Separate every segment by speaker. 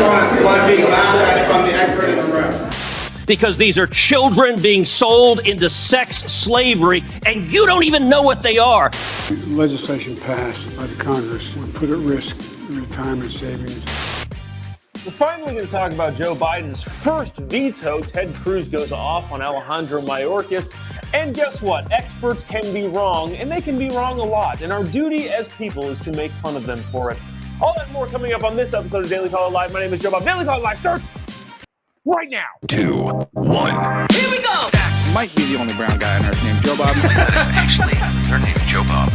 Speaker 1: want to be laughed at from the expert in the room.
Speaker 2: Because these are children being sold into sex slavery, and you don't even know what they are.
Speaker 3: Legislation passed by the Congress would put at risk the retirement savings.
Speaker 4: We're finally going to talk about Joe Biden's first veto. Ted Cruz goes off on Alejandro Mayorkas. And guess what? Experts can be wrong, and they can be wrong a lot. And our duty as people is to make fun of them for it. All that and more coming up on this episode of Daily Caller Live. My name is Jobob. Daily Caller Live starts right now.
Speaker 2: 2, 1. Here we go.
Speaker 5: Might be the only brown guy on earth named Jobob.
Speaker 2: That is actually her name, Jobob.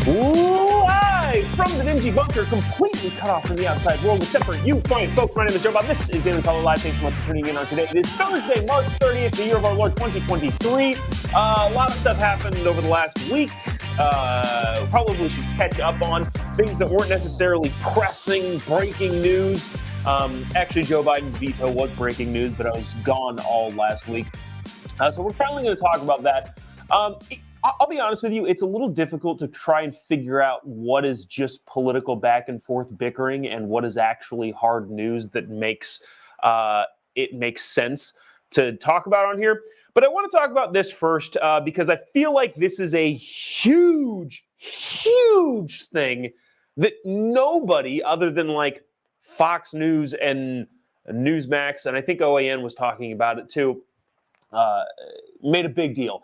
Speaker 4: Live from the dingy bunker, completely cut off from the outside world, except for you fine folks. My name is Jobob. This is Daily Caller Live. Thanks so much for tuning in on today. It is Thursday, March 30th, the year of our Lord 2023. A lot of stuff happened over the last week. Probably should catch up on things that weren't necessarily pressing, breaking news. Actually, Joe Biden's veto was breaking news, but I was gone all last week. So we're finally going to talk about that. I'll be honest with you, it's a little difficult to try and figure out what is just political back and forth bickering and what is actually hard news that makes it makes sense to talk about on here. But I want to talk about this first because I feel like this is a huge, huge thing that nobody other than like Fox News and Newsmax, and I think OAN was talking about it too, made a big deal.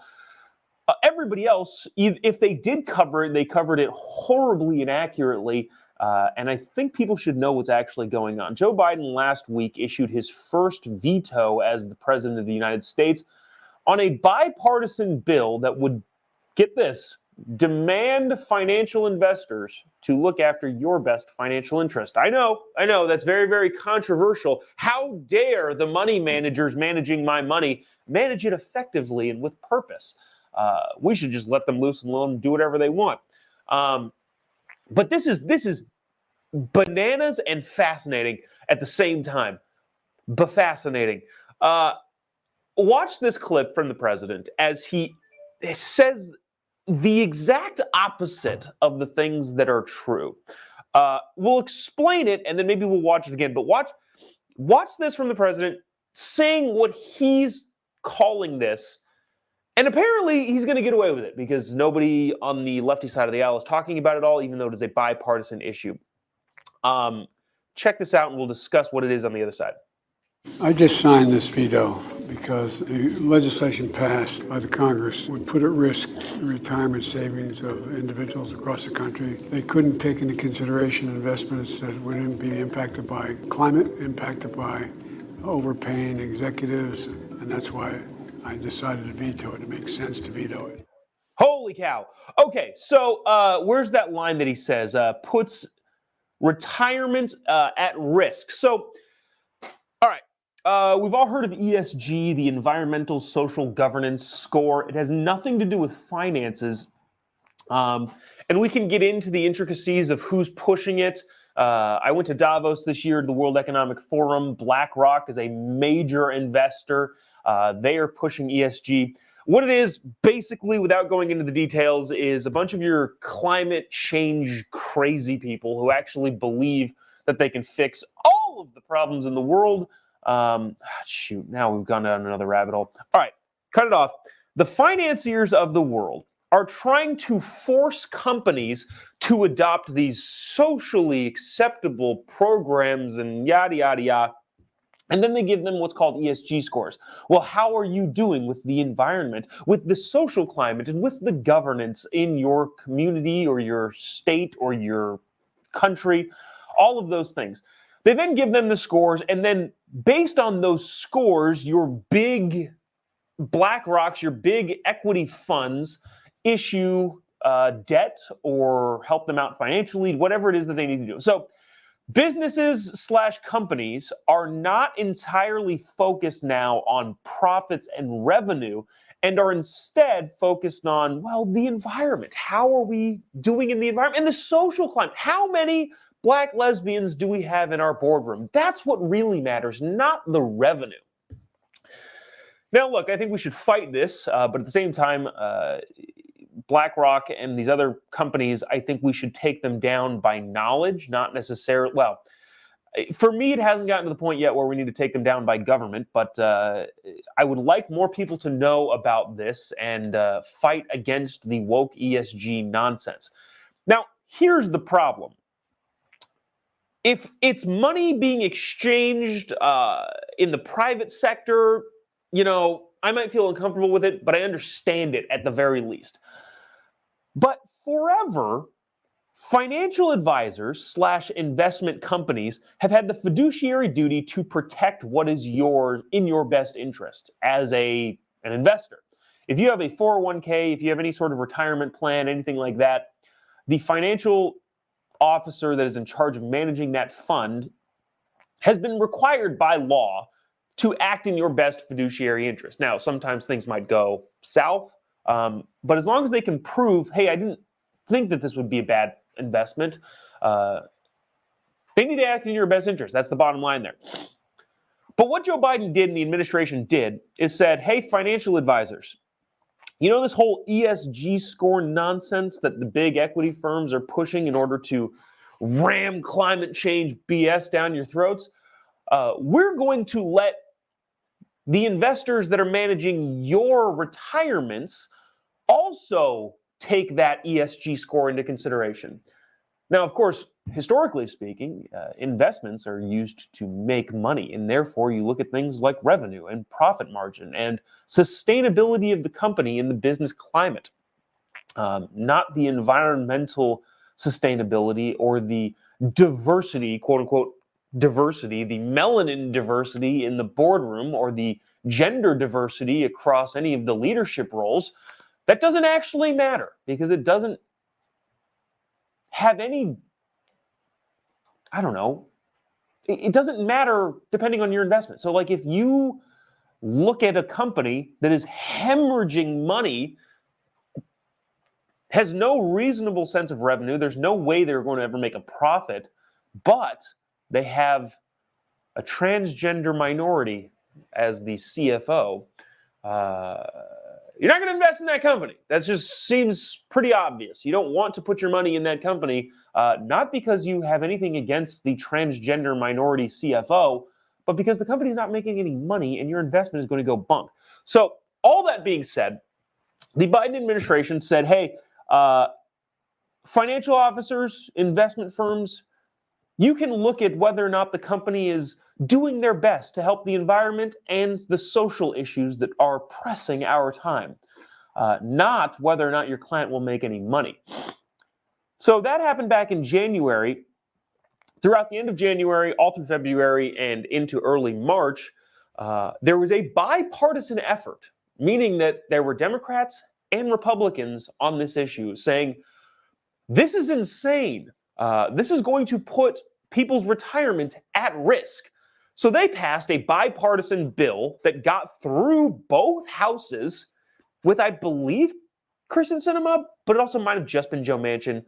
Speaker 4: Everybody else, if they did cover it, they covered it horribly inaccurately, and I think people should know what's actually going on. Joe Biden last week issued his first veto as the president of the United States on a bipartisan bill that would, get this, demand financial investors to look after your best financial interest. I know, that's very, very controversial. How dare the money managers managing my money manage it effectively and with purpose? We should just let them loose and let them do whatever they want. But this is bananas and fascinating at the same time. Fascinating. Watch this clip from the president as he says the exact opposite of the things that are true. We'll explain it and then maybe we'll watch it again. But watch this from the president saying what he's calling this. And apparently he's going to get away with it because nobody on the lefty side of the aisle is talking about it all, even though it is a bipartisan issue. Check this out and we'll discuss what it is on the other side.
Speaker 3: I just signed this veto because the legislation passed by the Congress would put at risk the retirement savings of individuals across the country. They couldn't take into consideration investments that wouldn't be impacted by climate, impacted by overpaying executives, and that's why I decided to veto it. It makes sense to veto it.
Speaker 4: Holy cow. Okay, so where's that line that he says puts retirement at risk? So, all right, we've all heard of ESG, the Environmental Social Governance Score. It has nothing to do with finances, and we can get into the intricacies of who's pushing it. I went to Davos this year to the World Economic Forum. BlackRock is a major investor. They are pushing ESG. What it is, basically, without going into the details, is a bunch of your climate change crazy people who actually believe that they can fix all of the problems in the world. Shoot, now we've gone down another rabbit hole. All right, cut it off. The financiers of the world are trying to force companies to adopt these socially acceptable programs and yada, yada, yada. And then they give them what's called ESG scores. Well, how are you doing with the environment, with the social climate, and with the governance in your community or your state or your country? All of those things. They then give them the scores, and then based on those scores, your big BlackRocks, your big equity funds issue debt or help them out financially, whatever it is that they need to do. So businesses/companies are not entirely focused now on profits and revenue and are instead focused on, well, the environment. How are we doing in the environment? And the social climate. How many Black lesbians do we have in our boardroom? That's what really matters, not the revenue. Now, look, I think we should fight this, but at the same time, BlackRock and these other companies, I think we should take them down by knowledge, not necessarily, well, for me, it hasn't gotten to the point yet where we need to take them down by government, but I would like more people to know about this and fight against the woke ESG nonsense. Now, here's the problem. If it's money being exchanged in the private sector, you know, I might feel uncomfortable with it, but I understand it at the very least. But forever, financial advisors / investment companies have had the fiduciary duty to protect what is yours in your best interest as an investor. If you have a 401k, if you have any sort of retirement plan, anything like that, the financial officer that is in charge of managing that fund has been required by law to act in your best fiduciary interest. Now, sometimes things might go south, but as long as they can prove, hey, I didn't think that this would be a bad investment, they need to act in your best interest. That's the bottom line there. But what Joe Biden did and the administration did is said, hey, financial advisors, you know this whole ESG score nonsense that the big equity firms are pushing in order to ram climate change BS down your throats? We're going to let the investors that are managing your retirements also take that ESG score into consideration. Now, of course, historically speaking, investments are used to make money, and therefore you look at things like revenue and profit margin and sustainability of the company in the business climate, not the environmental sustainability or the diversity, quote unquote, diversity, the melanin diversity in the boardroom or the gender diversity across any of the leadership roles. That doesn't actually matter because it doesn't have any, I don't know, it doesn't matter depending on your investment. So like if you look at a company that is hemorrhaging money, has no reasonable sense of revenue, there's no way they're going to ever make a profit, but they have a transgender minority as the CFO, you're not going to invest in that company. That just seems pretty obvious. You don't want to put your money in that company, not because you have anything against the transgender minority CFO, but because the company's not making any money and your investment is going to go bunk. So all that being said, the Biden administration said, hey, financial officers, investment firms, you can look at whether or not the company is doing their best to help the environment and the social issues that are pressing our time, not whether or not your client will make any money. So that happened back in January. Throughout the end of January, all through February, and into early March, there was a bipartisan effort, meaning that there were Democrats and Republicans on this issue saying, this is insane. This is going to put people's retirement at risk. So they passed a bipartisan bill that got through both houses with, I believe, Kristen Sinema, but it also might have just been Joe Manchin.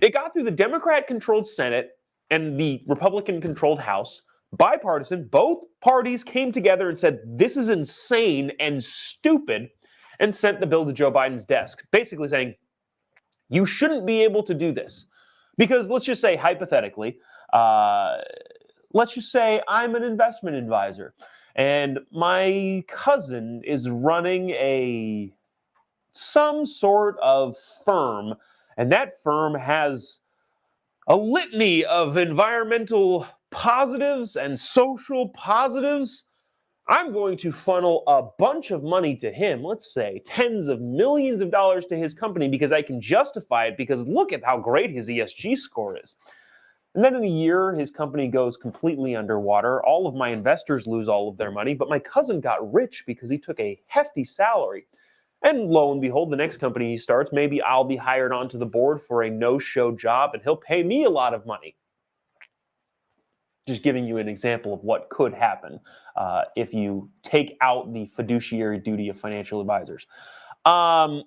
Speaker 4: It got through the Democrat-controlled Senate and the Republican-controlled House. Bipartisan, both parties came together and said, this is insane and stupid, and sent the bill to Joe Biden's desk, basically saying, you shouldn't be able to do this. Because let's just say, hypothetically, let's just say I'm an investment advisor and my cousin is running some sort of firm, and that firm has a litany of environmental positives and social positives. I'm going to funnel a bunch of money to him, let's say tens of millions of dollars to his company, because I can justify it because look at how great his ESG score is. And then in a year, his company goes completely underwater. All of my investors lose all of their money, but my cousin got rich because he took a hefty salary. And lo and behold, the next company he starts, maybe I'll be hired onto the board for a no-show job and he'll pay me a lot of money. Just giving you an example of what could happen if you take out the fiduciary duty of financial advisors. So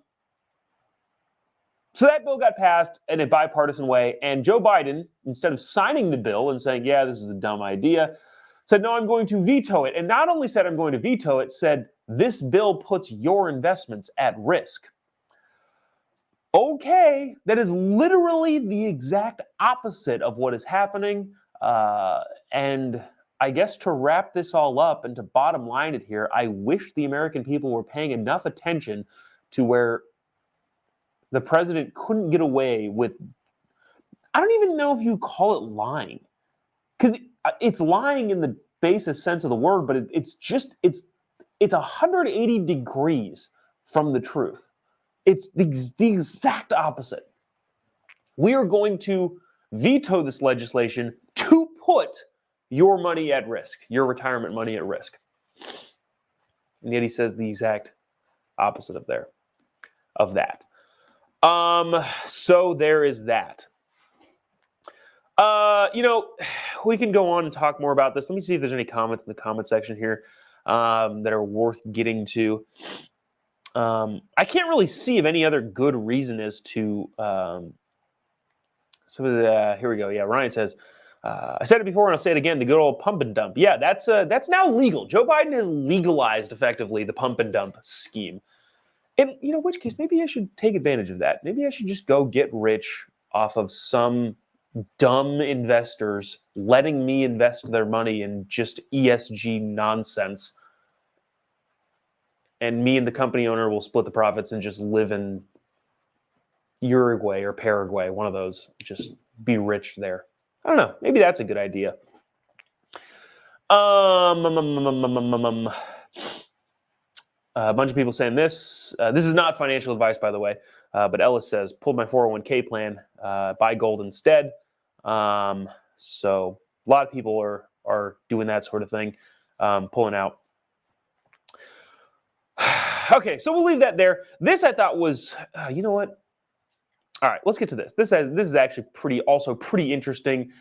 Speaker 4: that bill got passed in a bipartisan way, and Joe Biden, instead of signing the bill and saying, yeah, this is a dumb idea, said, no, I'm going to veto it. And not only said I'm going to veto it, said this bill puts your investments at risk. Okay, that is literally the exact opposite of what is happening. And I guess to wrap this all up and to bottom line it here, I wish the American people were paying enough attention to where the president couldn't get away with, I don't even know if you call it lying, because it's lying in the basest sense of the word, but it's 180 degrees from the truth. It's the exact opposite. We are going to veto this legislation to put your money at risk, your retirement money at risk. And yet he says the exact opposite of that. So there is that. We can go on and talk more about this. Let me see if there's any comments in the comment section here that are worth getting to. I can't really see if any other good reason is to. Here we go. Yeah, Ryan says, I said it before and I'll say it again. The good old pump and dump. Yeah, that's now legal. Joe Biden has legalized effectively the pump and dump scheme. In which case, maybe I should take advantage of that. Maybe I should just go get rich off of some dumb investors letting me invest their money in just ESG nonsense. And me and the company owner will split the profits and just live in Uruguay or Paraguay, one of those, just be rich there. I don't know. Maybe that's a good idea. A bunch of people saying this. This is not financial advice, by the way. But Ellis says, pulled my 401k plan, buy gold instead. So a lot of people are doing that sort of thing, pulling out. Okay, so we'll leave that there. This I thought was, you know what? All right, let's get to this. This is actually pretty interesting,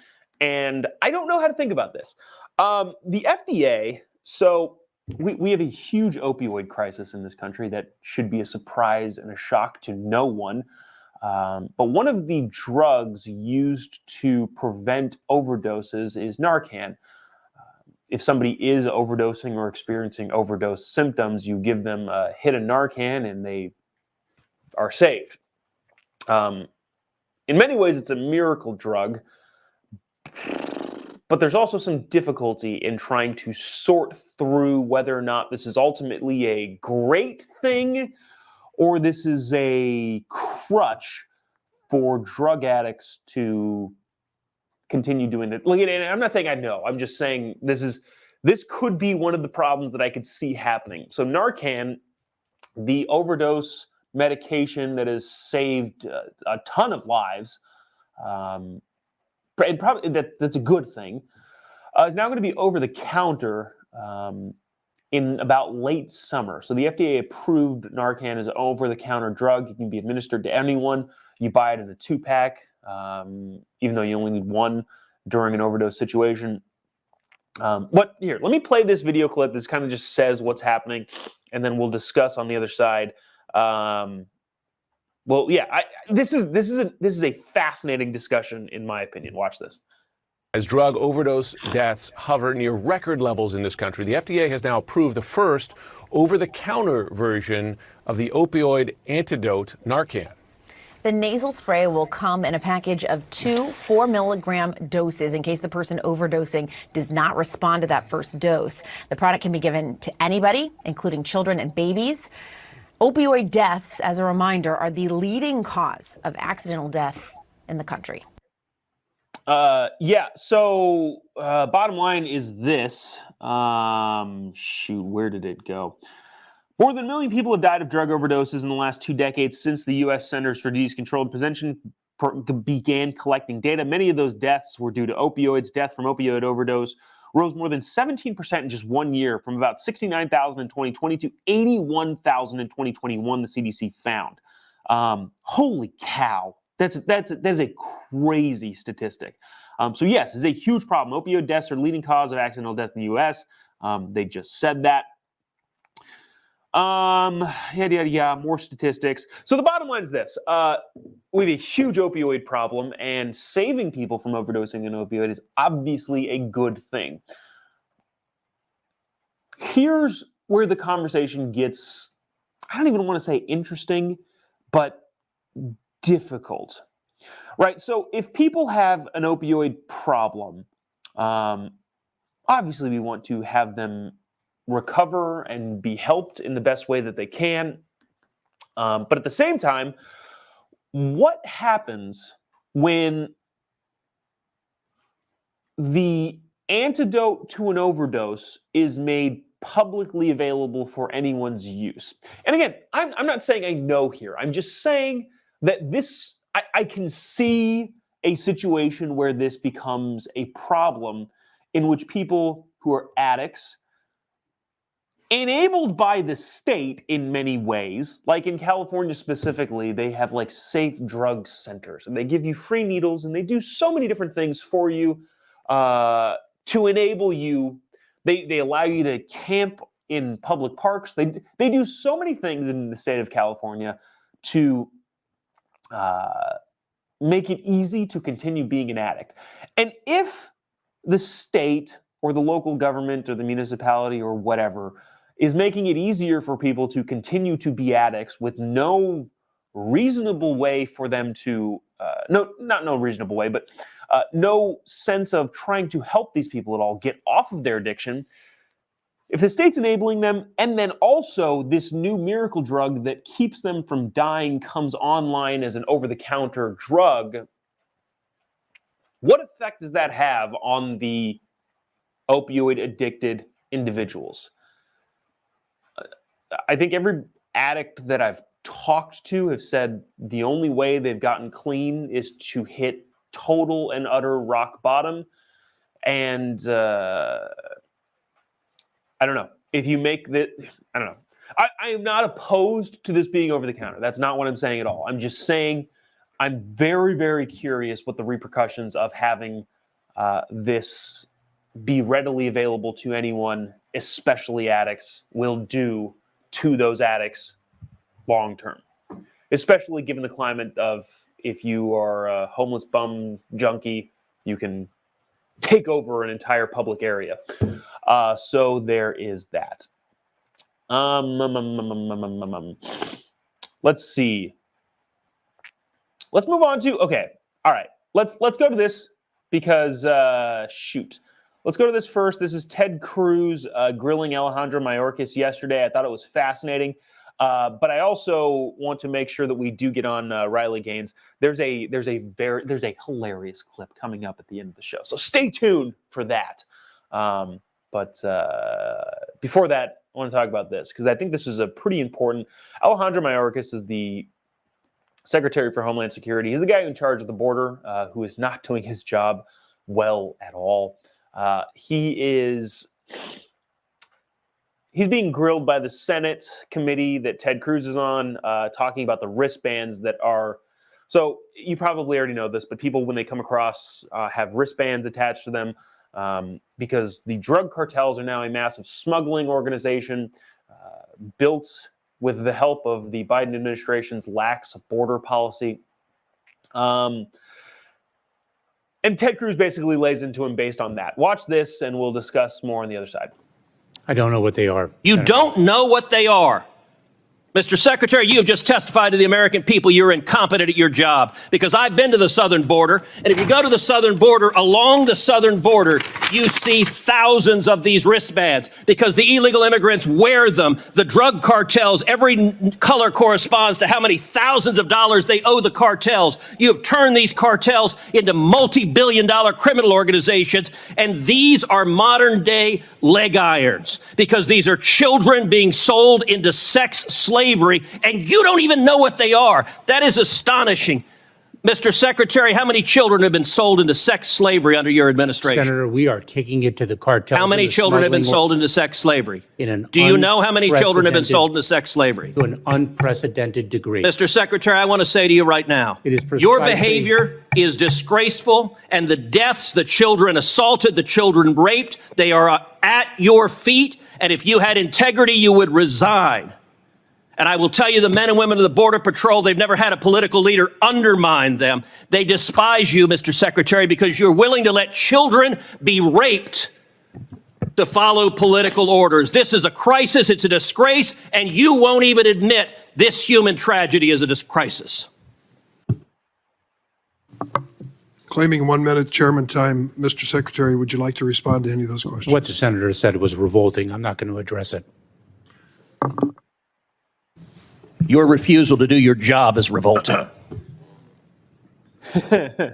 Speaker 4: and I don't know how to think about this. The FDA, so we have a huge opioid crisis in this country that should be a surprise and a shock to no one. But one of the drugs used to prevent overdoses is Narcan. If somebody is overdosing or experiencing overdose symptoms, you give them a hit of Narcan and they are saved. In many ways, it's a miracle drug, but there's also some difficulty in trying to sort through whether or not this is ultimately a great thing or this is a crutch for drug addicts to continue doing that. Look, and I'm not saying I know. I'm just saying this could be one of the problems that I could see happening. So Narcan, the overdose medication that has saved a ton of lives, and probably that's a good thing, is now going to be over the counter in about late summer. So the FDA approved Narcan as an over-the-counter drug. It can be administered to anyone. You buy it in a 2-pack, even though you only need one during an overdose situation. Let me play this video clip. This kind of just says what's happening, and then we'll discuss on the other side. This is a fascinating discussion, in my opinion. Watch this.
Speaker 6: As drug overdose deaths hover near record levels in this country, the FDA has now approved the first over-the-counter version of the opioid antidote, Narcan.
Speaker 7: The nasal spray will come in a package of 2 4-milligram doses in case the person overdosing does not respond to that first dose. The product can be given to anybody, including children and babies. Opioid deaths, as a reminder, are the leading cause of accidental death in the country.
Speaker 4: So bottom line is this. Where did it go? More than 1 million people have died of drug overdoses in the last 2 decades since the U.S. Centers for Disease Control and Prevention began collecting data. Many of those deaths were due to opioids. Death from opioid overdose rose more than 17% in just 1 year, from about 69,000 in 2020 to 81,000 in 2021, the CDC found. Holy cow. That's a crazy statistic. So yes, it's a huge problem. Opioid deaths are the leading cause of accidental death in the U.S. They just said that. More statistics. So the bottom line is this. We have a huge opioid problem, and saving people from overdosing an opioid is obviously a good thing. Here's where the conversation gets, I don't even want to say interesting, but difficult, right? So if people have an opioid problem, obviously we want to have them recover and be helped in the best way that they can. But at the same time, what happens when the antidote to an overdose is made publicly available for anyone's use? And again, I'm not saying I know here. I'm just saying that I can see a situation where this becomes a problem in which people who are addicts, enabled by the state in many ways, like in California specifically, they have like safe drug centers and they give you free needles and they do so many different things for you to enable you. They allow you to camp in public parks. They do so many things in the state of California to make it easy to continue being an addict. And if the state or the local government or the municipality or whatever is making it easier for people to continue to be addicts with no reasonable way for them to, no reasonable way, but no sense of trying to help these people at all get off of their addiction, if the state's enabling them, and then also this new miracle drug that keeps them from dying comes online as an over-the-counter drug, what effect does that have on the opioid-addicted individuals? I think every addict that I've talked to have said the only way they've gotten clean is to hit total and utter rock bottom. And I don't know. If you make that, I don't know. I am not opposed to this being over the counter. That's not what I'm saying at all. I'm just saying I'm very, very curious what the repercussions of having this be readily available to anyone, especially addicts, will do to those addicts long term, especially given the climate of if you are a homeless bum junkie, you can take over an entire public area. So there is that. Let's see. Let's move on to, okay. All right. Let's go to this because, shoot. Let's go to this first. This is Ted Cruz grilling Alejandro Mayorkas yesterday. I thought it was fascinating. But I also want to make sure that we do get on Riley Gaines. There's a hilarious clip coming up at the end of the show. So stay tuned for that. But before that, I want to talk about this because I think this is a pretty important. Alejandro Mayorkas is the Secretary for Homeland Security. He's the guy in charge of the border who is not doing his job well at all. He's being grilled by the Senate committee that Ted Cruz is on, talking about the wristbands that are. So you probably already know this, but people, when they come across, have wristbands attached to them because the drug cartels are now a massive smuggling organization built with the help of the Biden administration's lax border policy. And Ted Cruz basically lays into him based on that. Watch this, and we'll discuss more on the other side.
Speaker 8: I don't know what they are.
Speaker 2: You don't know what they are. Mr. Secretary, you have just testified to the American people you're incompetent at your job because I've been to the southern border. And if you go to the southern border, along the southern border, you see thousands of these wristbands because the illegal immigrants wear them. The drug cartels, every color corresponds to how many thousands of dollars they owe the cartels. You have turned these cartels into multi-billion-dollar criminal organizations. And these are modern day leg irons because these are children being sold into sex slavery. And you don't even know what they are. That is astonishing. Mr. Secretary, how many children have been sold into sex slavery under your administration?
Speaker 8: Senator, we are taking it to the cartels.
Speaker 2: How many children have been sold into sex slavery? Do you know how many children have been sold into sex slavery?
Speaker 8: To an unprecedented degree.
Speaker 2: Mr. Secretary, I want to say to you right now, your behavior is disgraceful, and the deaths, the children assaulted, the children raped, they are at your feet, and if you had integrity, you would resign. And I will tell you, the men and women of the Border Patrol, they've never had a political leader undermine them. They despise you, Mr. Secretary, because you're willing to let children be raped to follow political orders. This is a crisis. It's a disgrace. And you won't even admit this human tragedy is a crisis.
Speaker 9: Claiming 1 minute chairman time, Mr. Secretary, would you like to respond to any of those questions?
Speaker 8: What the senator said was revolting. I'm not going to address it.
Speaker 2: Your refusal to do your job is revolting.
Speaker 4: I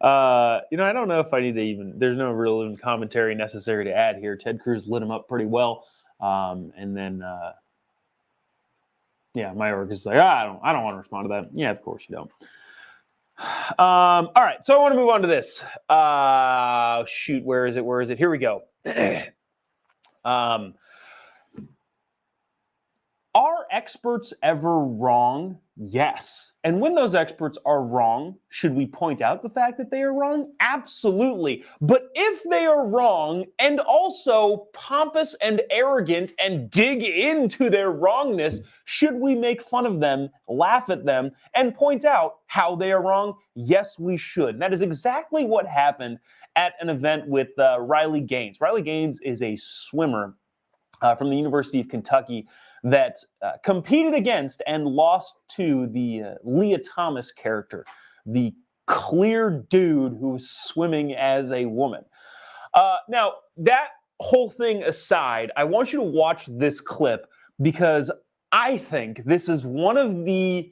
Speaker 4: don't know if I need to there's no real commentary necessary to add here. Ted Cruz lit him up pretty well. And then Mayorkas is like, I don't want to respond to that. Yeah, of course you don't. All right, so I want to move on to this. Shoot, where is it? Here we go. Are experts ever wrong? Yes. And when those experts are wrong, should we point out the fact that they are wrong? Absolutely. But if they are wrong and also pompous and arrogant and dig into their wrongness, should we make fun of them, laugh at them, and point out how they are wrong? Yes, we should. And that is exactly what happened at an event with Riley Gaines. Riley Gaines is a swimmer from the University of Kentucky that competed against and lost to the Leah Thomas character, the clear dude who was swimming as a woman. Now, that whole thing aside, I want you to watch this clip because I think this is one of the...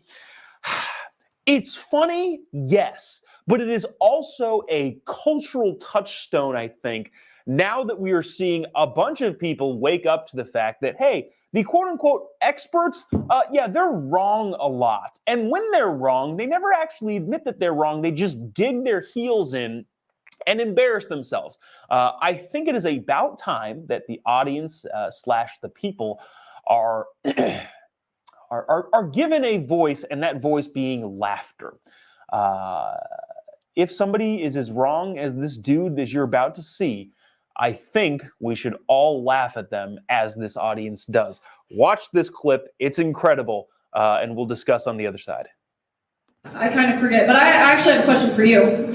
Speaker 4: It's funny, yes, but it is also a cultural touchstone, I think, now that we are seeing a bunch of people wake up to the fact that, hey, the quote-unquote experts, they're wrong a lot. And when they're wrong, they never actually admit that they're wrong. They just dig their heels in and embarrass themselves. I think it is about time that the audience / the people are given a voice, and that voice being laughter. If somebody is as wrong as this dude that you're about to see, I think we should all laugh at them as this audience does. Watch this clip. It's incredible, and we'll discuss on the other side.
Speaker 10: I kind of forget, but I actually have a question for you.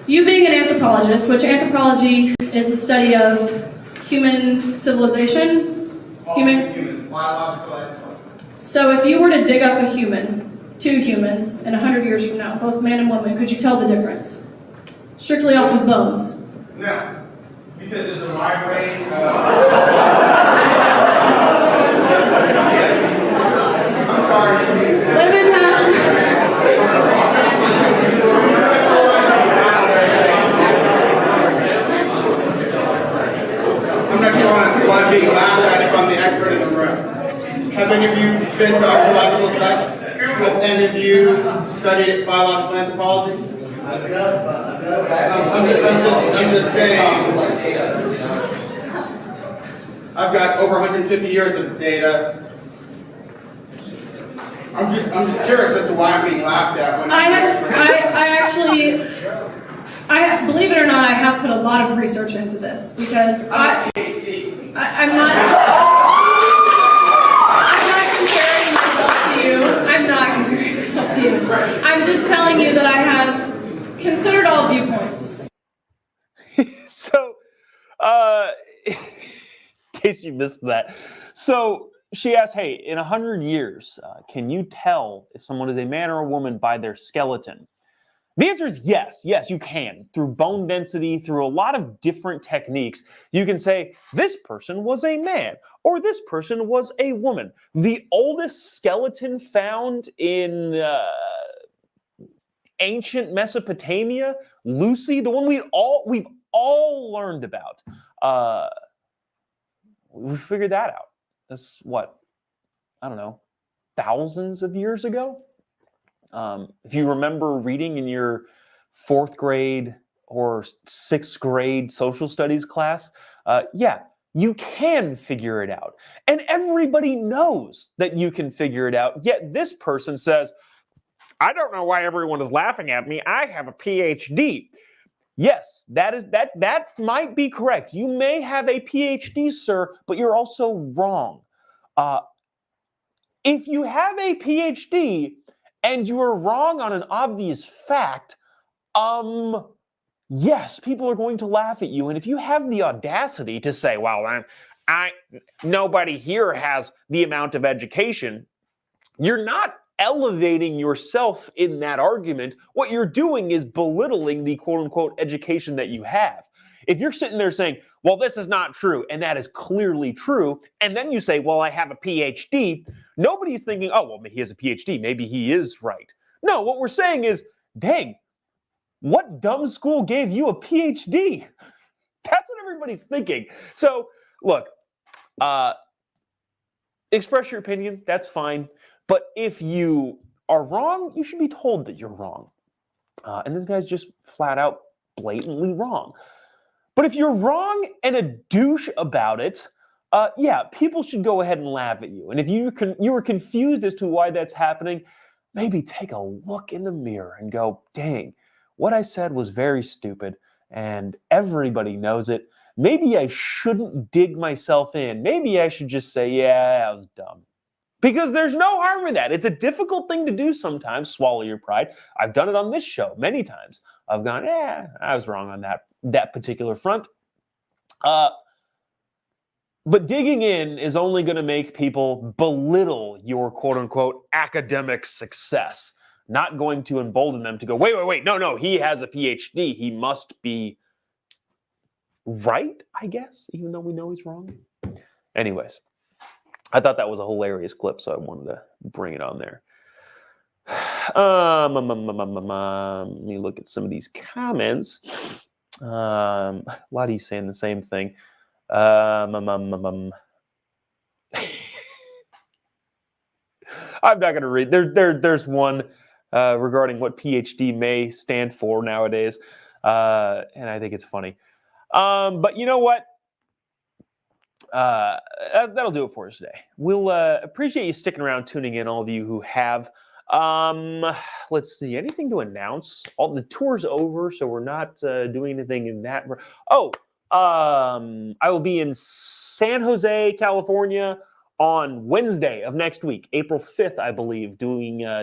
Speaker 10: You being an anthropologist, which anthropology is the study of human civilization,
Speaker 1: biological and social.
Speaker 10: So if you were to dig up a human, two humans, and 100 years from now, both man and woman, could you tell the difference? Strictly off of bones.
Speaker 1: No. Because there's a wide range of... I'm sorry.
Speaker 10: Let him have...
Speaker 1: I'm not sure why I'm being laughed at if I'm the expert in the room. Have any of you been to archaeological sites? Have any of you studied biological anthropology? I'm just saying, I've got over 150 years of data. I'm just curious as to why I'm being laughed at when
Speaker 10: I believe it or not, I have put a lot of research into this because I'm not comparing myself to you. I'm not comparing myself to you. I'm just telling you that I have considered all viewpoints.
Speaker 4: So, in case you missed that. So she asked, hey, in 100 years, can you tell if someone is a man or a woman by their skeleton? The answer is yes. Yes, you can. Through bone density, through a lot of different techniques, you can say, this person was a man, or this person was a woman. The oldest skeleton found in ancient Mesopotamia, Lucy, the one we've all learned about. We figured that out. That's what, I don't know, thousands of years ago? If you remember reading in your 4th grade or 6th grade social studies class, you can figure it out. And everybody knows that you can figure it out. Yet this person says, I don't know why everyone is laughing at me. I have a PhD. Yes, that might be correct. You may have a PhD, sir, but you're also wrong. If you have a PhD and you are wrong on an obvious fact, yes, people are going to laugh at you. And if you have the audacity to say, well, nobody here has the amount of education, you're not elevating yourself in that argument. What you're doing is belittling the quote-unquote education that you have. If you're sitting there saying, well, this is not true, and that is clearly true, and then you say, well, I have a PhD, nobody's thinking, oh, well, he has a PhD, maybe he is right. No, what we're saying is, dang, what dumb school gave you a PhD? That's what everybody's thinking. So, look, express your opinion, that's fine. But if you are wrong, you should be told that you're wrong. And this guy's just flat out blatantly wrong. But if you're wrong and a douche about it, yeah, people should go ahead and laugh at you. And if you were confused as to why that's happening, maybe take a look in the mirror and go, dang, what I said was very stupid and everybody knows it. Maybe I shouldn't dig myself in. Maybe I should just say, yeah, that was dumb. Because there's no harm in that. It's a difficult thing to do sometimes, swallow your pride. I've done it on this show many times. I've gone, I was wrong on that particular front. But digging in is only going to make people belittle your quote-unquote academic success. Not going to embolden them to go, wait, no, he has a PhD. He must be right, I guess, even though we know he's wrong. Anyways, I thought that was a hilarious clip, so I wanted to bring it on there. Let me look at some of these comments. A lot of you saying the same thing. I'm not going to read. There's one regarding what PhD may stand for nowadays, and I think it's funny. But you know what? That'll do it for us today. We'll appreciate you sticking around, tuning in, all of you who have. Let's see, anything to announce? All the tour's over, so we're not doing anything in that. I will be in San Jose, California on Wednesday of next week, April 5th, I believe,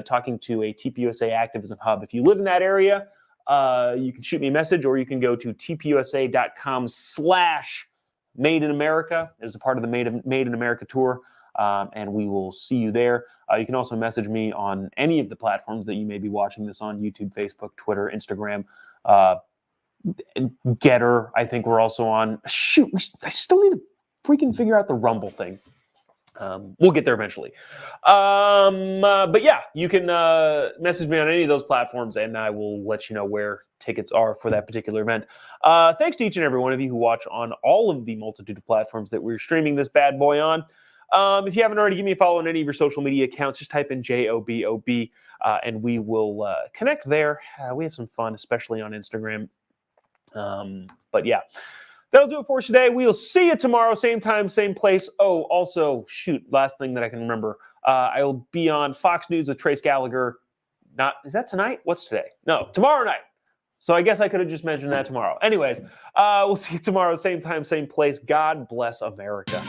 Speaker 4: talking to a TPUSA activism hub. If you live in that area, you can shoot me a message, or you can go to tpusa.com/Made in America. It is a part of the Made in America tour, and we will see you there. You can also message me on any of the platforms that you may be watching this on: YouTube, Facebook, Twitter, Instagram, Getter. I think we're also on. Shoot, I still need to freaking figure out the Rumble thing. We'll get there eventually. But yeah, you can message me on any of those platforms, and I will let you know where tickets are for that particular event. Thanks to each and every one of you who watch on all of the multitude of platforms that we're streaming this bad boy on. If you haven't already, give me a follow on any of your social media accounts. Just type in JOBOB, and we will connect there. We have some fun, especially on Instagram. But yeah. That'll do it for us today. We'll see you tomorrow, same time, same place. Oh, also, shoot, last thing that I can remember. I will be on Fox News with Trace Gallagher. Is that tonight? What's today? No, tomorrow night. So I guess I could have just mentioned that tomorrow. Anyways, we'll see you tomorrow, same time, same place. God bless America.